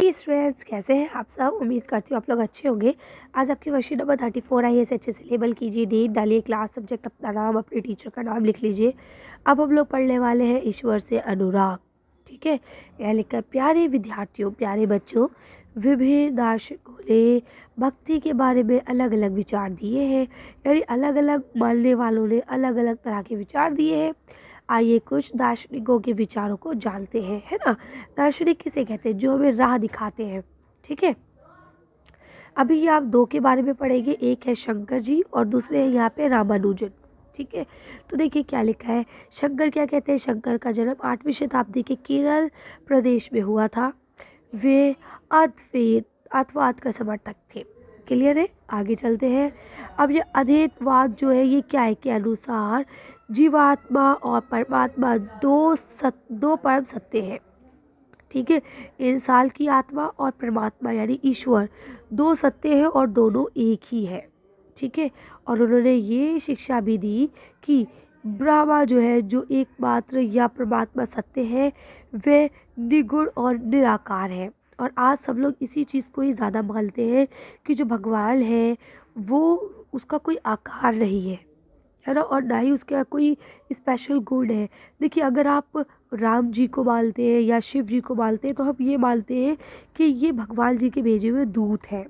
हे students, कैसे हैं आप सब। उम्मीद करती हूँ आप लोग अच्छे होंगे। आज आपकी वर्कशीट नंबर 34 आई है। इसे अच्छे से लेबल कीजिए, डेट डालिए, क्लास, सब्जेक्ट, अपना नाम, अपने टीचर का नाम लिख लीजिए। अब हम लोग पढ़ने वाले हैं ईश्वर से अनुराग। ठीक है, यह लिखकर प्यारे विद्यार्थियों, प्यारे बच्चों, विभिन्न दार्शनिकों ने भक्ति के बारे में अलग अलग विचार दिए हैं। यानी अलग अलग मानने वालों ने अलग अलग तरह के विचार दिए हैं। आइए कुछ दार्शनिकों के विचारों को जानते हैं, है ना। दार्शनिक किसे कहते हैं? जो हमें राह दिखाते हैं। ठीक है, अभी ये आप दो के बारे में पढ़ेंगे, एक है शंकर जी और दूसरे हैं यहाँ पे रामानुजन। ठीक है, तो देखिए क्या लिखा है। शंकर क्या कहते हैं? शंकर का जन्म 8वीं शताब्दी के केरल प्रदेश में हुआ था। वे अद्वैत अद्वैत का समर्थक थे। क्लियर है, आगे चलते हैं। अब ये अद्वैतवाद जो है ये क्या है के अनुसार जीवात्मा और परमात्मा दो परम सत्य हैं। ठीक है, इंसान की आत्मा और परमात्मा यानी ईश्वर दो सत्य हैं और दोनों एक ही है। ठीक है, और उन्होंने ये शिक्षा भी दी कि ब्रह्मा जो है, जो एकमात्र या परमात्मा सत्य है, वे निगुण और निराकार है। और आज सब लोग इसी चीज़ को ही ज़्यादा मानते हैं कि जो भगवान है वो उसका कोई आकार नहीं है ना, और ना ही उसका कोई स्पेशल गुण है। देखिए, अगर आप राम जी को मानते हैं या शिव जी को मानते हैं तो हम ये मानते हैं कि ये भगवान जी के भेजे हुए दूत हैं,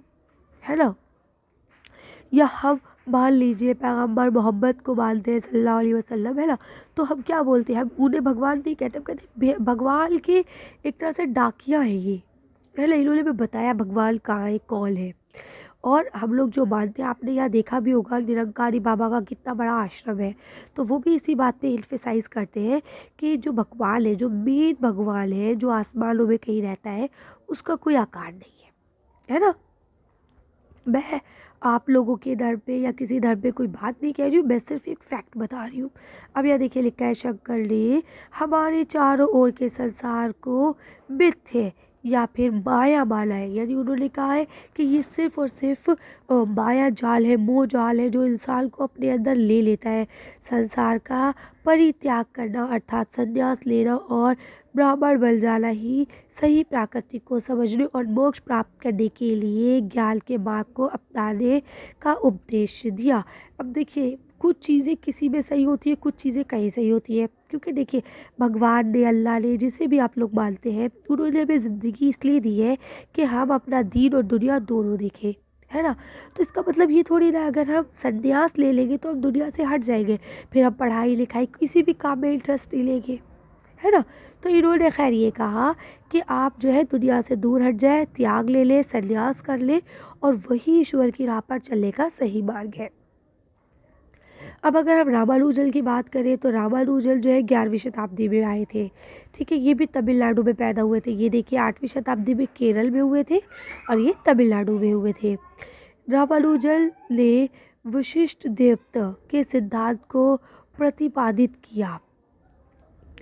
है ना। या हम मान लीजिए पैगंबर मोहम्मद को मानते हैं सल्लल्लाहु अलैहि वसल्लम, है ना, तो हम क्या बोलते हैं? हम उन्हें भगवान नहीं कहते, हम कहते हैं भगवान के एक तरह से डाकिया है ये, है ना। इन्होंने हमें बताया भगवान कहाँ है, कौन है। और हम लोग जो मानते हैं, आपने यहाँ देखा भी होगा निरंकारी बाबा का कितना बड़ा आश्रम है, तो वो भी इसी बात पे एम्फेसाइज करते हैं कि जो भगवान है, जो मेन भगवान है, जो आसमानों में कहीं रहता है, उसका कोई आकार नहीं है ना। मैं आप लोगों के धर्म पे या किसी धर्म पे कोई बात नहीं कह रही हूँ, मैं सिर्फ एक फैक्ट बता रही हूँ। अब यह देखिए लिखा है, शंकर ने हमारे चारों ओर के संसार को मिथ्य या फिर माया माना है। यानी उन्होंने कहा है कि ये सिर्फ और सिर्फ माया जाल है, मोह जाल है, जो इंसान को अपने अंदर ले लेता है। संसार का परित्याग करना अर्थात संन्यास लेना और ब्राह्मण बन जाना ही सही प्रकृति को समझने और मोक्ष प्राप्त करने के लिए ज्ञान के मार्ग को अपनाने का उपदेश दिया। अब देखिए, कुछ चीज़ें किसी में सही होती है, कुछ चीज़ें कहीं सही होती है। क्योंकि देखिए, भगवान ने, अल्लाह ने, जिसे भी आप लोग मानते हैं, उन्होंने हमें ज़िंदगी इसलिए दी है कि हम अपना दीन और दुनिया दोनों देखें, है ना। तो इसका मतलब ये थोड़ी ना अगर हम संन्यास ले लेंगे तो हम दुनिया से हट जाएंगे, फिर हम पढ़ाई लिखाई किसी भी काम में इंटरेस्ट नहीं लेंगे, है ना। तो इन्होंने खैर ये कहा कि आप जो है दुनिया से दूर हट जाए, त्याग ले ले, संन्यास कर ले, और वही ईश्वर की राह पर चलने का सही मार्ग है। अब अगर हम रामानुजन की बात करें तो रामानुजन जो है 11वीं शताब्दी में आए थे। ठीक है, ये भी तमिलनाडु में पैदा हुए थे। ये देखिए 8वीं शताब्दी में केरल में हुए थे और ये तमिलनाडु में हुए थे। रामानुजन ने विशिष्ट देवता के सिद्धांत को प्रतिपादित किया।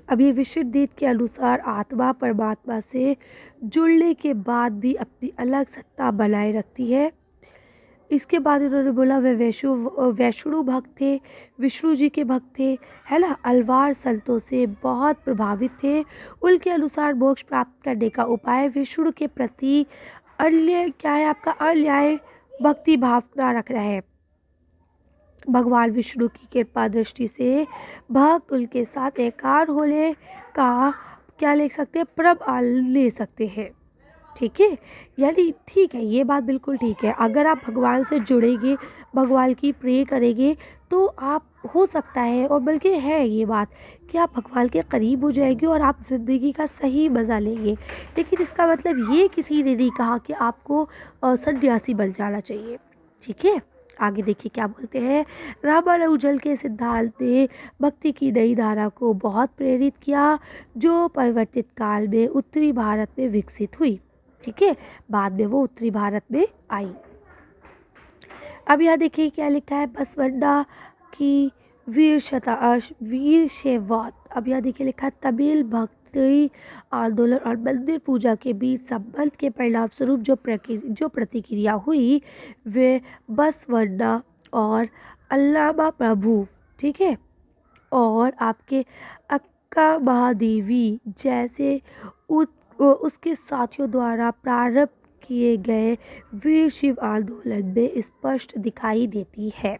अब ये विशिष्ट द्वैत के अनुसार आत्मा परमात्मा से जुड़ने के बाद भी अपनी अलग सत्ता बनाए रखती है। इसके बाद इन्होंने बोला वे वैष्णु भक्त थे, विष्णु जी के भक्त थे, है ना। अलवार संतों से बहुत प्रभावित थे। उनके अनुसार मोक्ष प्राप्त करने का उपाय विष्णु के प्रति अन्य क्या है, आपका अन्याय भक्ति भावना रखना है। भगवान विष्णु की कृपा दृष्टि से भक्त उनके साथ एकार होने का क्या ले सकते हैं, परम आनंद ले सकते हैं। ठीक है, यानी ठीक है, ये बात बिल्कुल ठीक है। अगर आप भगवान से जुड़ेंगे, भगवान की प्रे करेंगे, तो आप हो सकता है, और बल्कि है ये बात, कि आप भगवान के करीब हो जाएंगे और आप ज़िंदगी का सही मज़ा लेंगे। लेकिन इसका मतलब ये किसी ने नहीं कहा कि आपको सन्यासी बन जाना चाहिए। ठीक है, आगे देखिए क्या बोलते हैं। रामानुजन के सिद्धांत ने भक्ति की नई धारा को बहुत प्रेरित किया, जो परिवर्तित काल में उत्तरी भारत में विकसित हुई। ठीक है, बाद में वो उत्तरी भारत में आई। अब यहाँ देखिए क्या लिखा है, बसवण्णा की वीर शैववाद। अब यहाँ देखिए लिखा है, तमिल भक्ति आंदोलन और मंदिर पूजा के बीच संबंध के परिणाम स्वरूप जो प्रतिक्रिया हुई वे बसवण्णा और अल्लामा प्रभु, ठीक है, और आपके अक्का महादेवी जैसे उसके साथियों द्वारा प्रारंभ किए गए वीर शिव आंदोलन में स्पष्ट दिखाई देती है।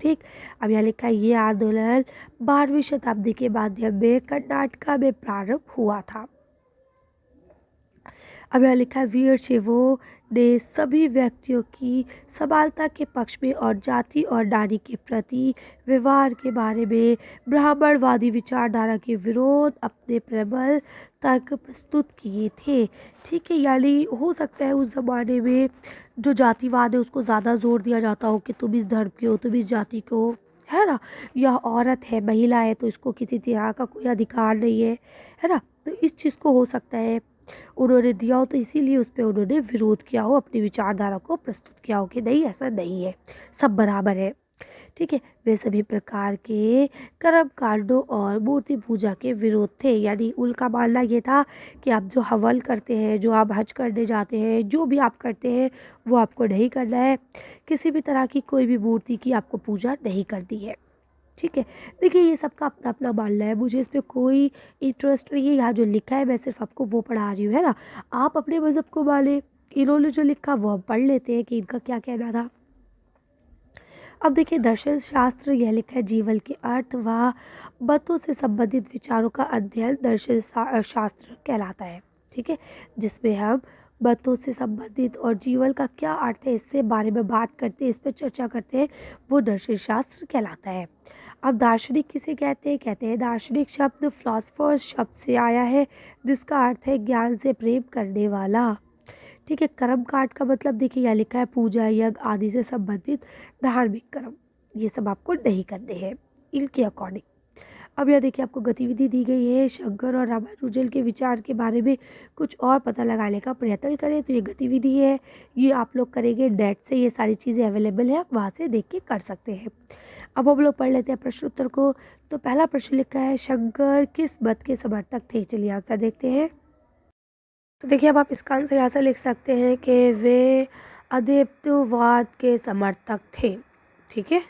ठीक, अब यहाँ लिखा है ये आंदोलन 12वीं शताब्दी के माध्यम में कर्नाटका में प्रारंभ हुआ था। अब यहाँ लिखा है वीर शिवों ने सभी व्यक्तियों की समानता के पक्ष में और जाति और नारी के प्रति व्यवहार के बारे में ब्राह्मणवादी विचारधारा के विरोध अपने प्रबल तर्क प्रस्तुत किए थे। ठीक है, यानी हो सकता है उस ज़माने में जो जातिवाद है उसको ज़्यादा जोर दिया जाता हो कि तुम इस धर्म के हो, तुम इस जाति के हो, है ना, या औरत है, महिला है तो इसको किसी तरह का कोई अधिकार नहीं है ना। तो इस चीज़ को हो सकता है उन्होंने दिया हो, तो इसीलिए उस पर उन्होंने विरोध किया हो, अपनी विचारधारा को प्रस्तुत किया हो कि नहीं ऐसा नहीं है, सब बराबर है। ठीक है, वे सभी प्रकार के कर्म कांडों और मूर्ति पूजा के विरोध थे। यानी उनका मानना ये था कि आप जो हवल करते हैं, जो आप हज करने जाते हैं, जो भी आप करते हैं वो आपको नहीं करना है, किसी भी तरह की कोई भी मूर्ति की आपको पूजा नहीं करनी है। ठीक है, देखिए ये सबका अपना अपना मानना है, मुझे इस पर कोई इंटरेस्ट नहीं है। यहाँ जो लिखा है मैं सिर्फ आपको वो पढ़ा रही हूँ, है ना। आप अपने मज़हब को माने, इन्होंने जो लिखा वो हम पढ़ लेते हैं कि इनका क्या कहना था। अब देखिए दर्शन शास्त्र यह लिखा है जीवन के अर्थ व मतों से संबंधित विचारों का अध्ययन दर्शन शास्त्र कहलाता है। ठीक है, जिसमें हम मतों से संबंधित और जीवन का क्या अर्थ है इससे बारे में बात करते हैं, इस पर चर्चा करते हैं, वो दर्शन शास्त्र कहलाता है। अब दार्शनिक किसे कहते हैं? कहते हैं दार्शनिक शब्द फिलोसफर्स शब्द से आया है, जिसका अर्थ है ज्ञान से प्रेम करने वाला। ठीक है, कर्म कांड का मतलब देखिए यहाँ लिखा है पूजा यज्ञ आदि से संबंधित धार्मिक कर्म, ये सब आपको नहीं करने हैं इनके अकॉर्डिंग। अब यह देखिए आपको गतिविधि दी गई है, शंकर और रामानुजन के विचार के बारे में कुछ और पता लगाने का प्रयत्न करें। तो ये गतिविधि है, ये आप लोग करेंगे नेट से, ये सारी चीज़ें अवेलेबल है, आप वहाँ से देख के कर सकते हैं। अब हम लोग पढ़ लेते हैं प्रश्न उत्तर को। तो पहला प्रश्न लिखा है शंकर किस मत के समर्थक थे? चलिए आंसर देखते हैं। तो देखिए अब आप इसका आंसर यहाँ से लिख सकते हैं कि वे अद्वैतवाद के समर्थक थे। ठीक है,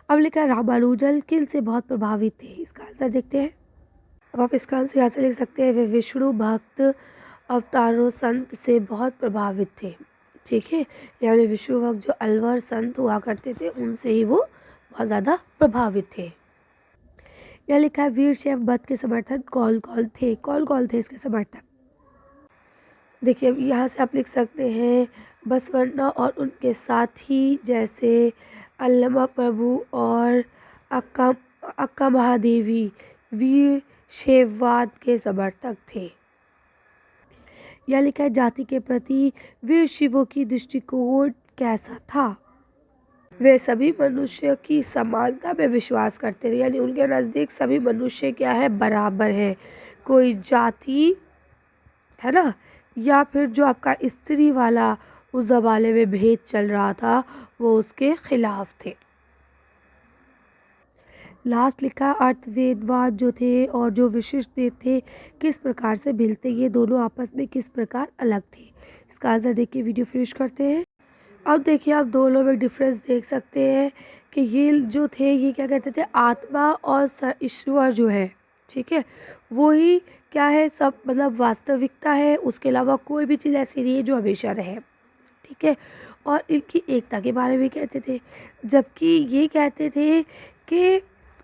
अब लिखा है रामानुजन किन से बहुत प्रभावित थे? इसका आंसर देखते हैं। अब आप इसका आंसर यहाँ से लिख सकते हैं वे विष्णु भक्त अवतारों संत से बहुत प्रभावित थे। ठीक है, यानी विष्णु भक्त जो अलवर संत हुआ करते थे उनसे ही वो बहुत ज़्यादा प्रभावित थे। यह लिखा है वीर शैव मत के समर्थक कौन कौन थे? कौन कौन थे इसके समर्थक? देखिए अब यहाँ से आप लिख सकते हैं बसवन्ना और उनके साथी जैसे अल्लमा प्रभु और अक्का महादेवी वीर शैववाद के समर्थक थे। यह लिखा है जाति के प्रति वीर शिवों की दृष्टिकोण कैसा था? वे सभी मनुष्य की समानता में विश्वास करते थे, यानी उनके नज़दीक सभी मनुष्य क्या है? बराबर है, कोई जाति है ना, या फिर जो आपका स्त्री वाला उस ज़माने में भेद चल रहा था वो उसके खिलाफ थे। लास्ट लिखा अर्थवेदवाद जो थे और जो विशिष्ट वेद थे किस प्रकार से मिलते, ये दोनों आपस में किस प्रकार अलग थे? इसका आंसर देख के वीडियो फिनिश करते हैं। अब देखिए आप दोनों में डिफरेंस देख सकते हैं कि ये जो थे ये क्या कहते थे आत्मा और ईश्वर जो है, ठीक है, वो ही क्या है सब मतलब वास्तविकता है, उसके अलावा कोई भी चीज़ ऐसी नहीं है जो हमेशा रहे। ठीक है, और इनकी एकता के बारे में कहते थे, जबकि ये कहते थे कि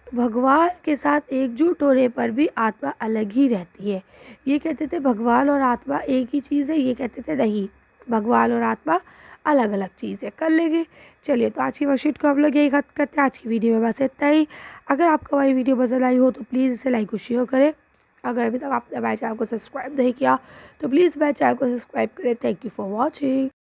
भगवान के साथ एकजुट होने पर भी आत्मा अलग ही रहती है। ये कहते थे भगवान और आत्मा एक ही चीज़ है, ये कहते थे नहीं, भगवान और आत्मा अलग अलग चीज़ है। कर लेंगे। चलिए तो आज की वर्कशीट को हम लोग यही खत्म करते हैं। आज की वीडियो में बस इतना ही। अगर आपको हमारी वीडियो पसंद आई हो तो प्लीज़ इसे लाइक और शेयर करें। अगर अभी तक आपने हमारे चैनल को सब्सक्राइब नहीं किया तो प्लीज़ हमारे चैनल को सब्सक्राइब करें। Thank you for watching.